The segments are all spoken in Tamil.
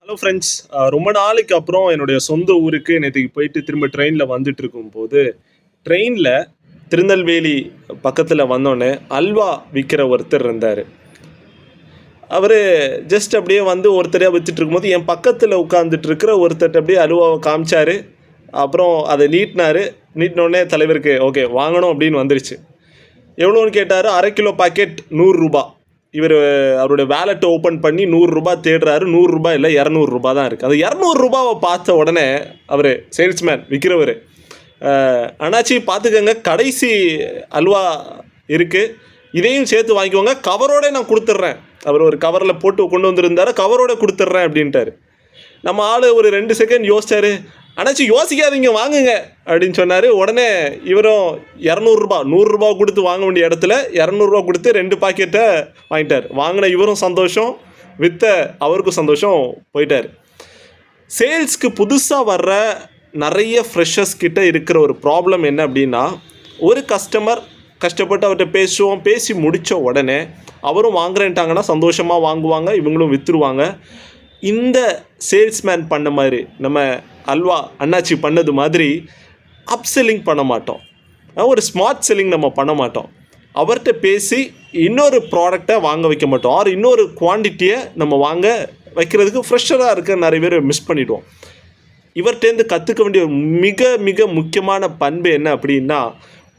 Hello friends. ரொம்ப நாளைக்கு அப்புறம் என்னுடைய சொந்த ஊருக்கு நேற்றுக்கு போயிட்டு திரும்ப ட்ரெயினில் வந்துட்டு இருக்கும்போது ட்ரெயினில் திருநெல்வேலி பக்கத்தில் வந்தோடனே அல்வா விற்கிற ஒருத்தர் இருந்தார். அவர் ஜஸ்ட் அப்படியே வந்து ஒருத்தரையாக விற்றுட்டு இருக்கும்போது என் பக்கத்தில் உட்காந்துட்டு இருக்கிற ஒருத்தர் அப்படியே அல்வாவை காமிச்சார். அப்புறம் அதை நீட்டினோடனே தலைவருக்கு ஓகே வாங்கணும் அப்படின்னு வந்துருச்சு. எவ்வளோன்னு கேட்டார். 1/2 கிலோ பாக்கெட் 100 ரூபா. இவர் அவருடைய வேலெட்டை ஓப்பன் பண்ணி 100 ரூபா தேடுறாரு. 100 ரூபா இல்லை, 200 ரூபா தான் இருக்குது. அது 200 ரூபாவை பார்த்த உடனே அவர் சேல்ஸ்மேன் விற்கிறவர், அண்ணாச்சி பார்த்துக்கங்க, கடைசி அல்வா இருக்குது, இதையும் சேர்த்து வாங்கிக்கோங்க, கவரோட நான் கொடுத்துட்றேன். அவர் ஒரு கவரில் போட்டு கொண்டு வந்திருந்தார், கவரோட கொடுத்துட்றேன் அப்படின்ட்டார். நம்ம ஆள் ஒரு 2 செகண்ட் யோசிச்சார். அண்ணாச்சி யோசிக்காதீங்க வாங்குங்க அப்படின்னு சொன்னார். உடனே இவரும் 200 ரூபா 100 ரூபா கொடுத்து வாங்க வேண்டிய இடத்துல 200 ரூபா கொடுத்து 2 பாக்கெட்டை வாங்கிட்டார். வாங்கின இவரும் சந்தோஷம், விற்ற அவருக்கும் சந்தோஷம், போயிட்டார். சேல்ஸ்க்கு புதுசாக வர்ற நிறைய ஃப்ரெஷர்ஸ் கிட்ட இருக்கிற ஒரு ப்ராப்ளம் என்ன அப்படின்னா, ஒரு கஸ்டமர் கஷ்டப்பட்டு அவர்கிட்ட பேசுவோம், பேசி முடித்த உடனே அவரும் வாங்குறேன்ட்டாங்கன்னா சந்தோஷமாக வாங்குவாங்க, இவங்களும் விற்றுருவாங்க. இந்த சேல்ஸ்மேன் பண்ண மாதிரி, நம்ம அல்வா அண்ணாச்சி பண்ணது மாதிரி அப்செல்லிங் பண்ண மாட்டோம், ஒரு ஸ்மார்ட் செல்லிங் நம்ம பண்ண மாட்டோம். அவர்கிட்ட பேசி இன்னொரு ப்ராடக்டை வாங்க வைக்க மாட்டோம், ஆர் இன்னொரு குவான்டிட்டியை நம்ம வாங்க வைக்கிறதுக்கு ஃப்ரெஷராக இருக்க நிறைய பேர் மிஸ் பண்ணிவிடுவோம். இவர்கிட்டேருந்து கற்றுக்க வேண்டிய மிக மிக முக்கியமான பண்பு என்ன அப்படின்னா,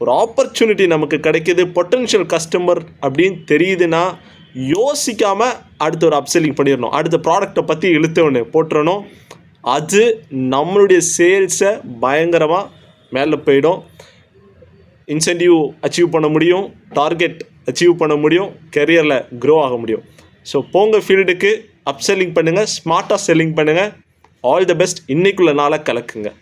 ஒரு ஆப்பர்ச்சுனிட்டி நமக்கு கிடைக்கிது, பொட்டென்ஷியல் கஸ்டமர் அப்படின்னு தெரியுதுன்னா யோசிக்காமல் அடுத்த ஒரு அப்செல்லிங் பண்ணிடணும். அடுத்த ப்ராடக்டை பற்றி இழுத்தவொன்று போட்டுறணும். அது நம்மளுடைய சேல்ஸை பயங்கரமாக மேலே போயிடும். இன்சென்டிவ் அச்சீவ் பண்ண முடியும், டார்கெட் அச்சீவ் பண்ண முடியும், கெரியரில் க்ரோ ஆக முடியும். ஸோ போங்க ஃபீல்டுக்கு, அப்செல்லிங் பண்ணுங்கள், ஸ்மார்ட்டாக செல்லிங் பண்ணுங்கள். All the best. இன்றைக்குள்ள நாளை கலக்குங்க.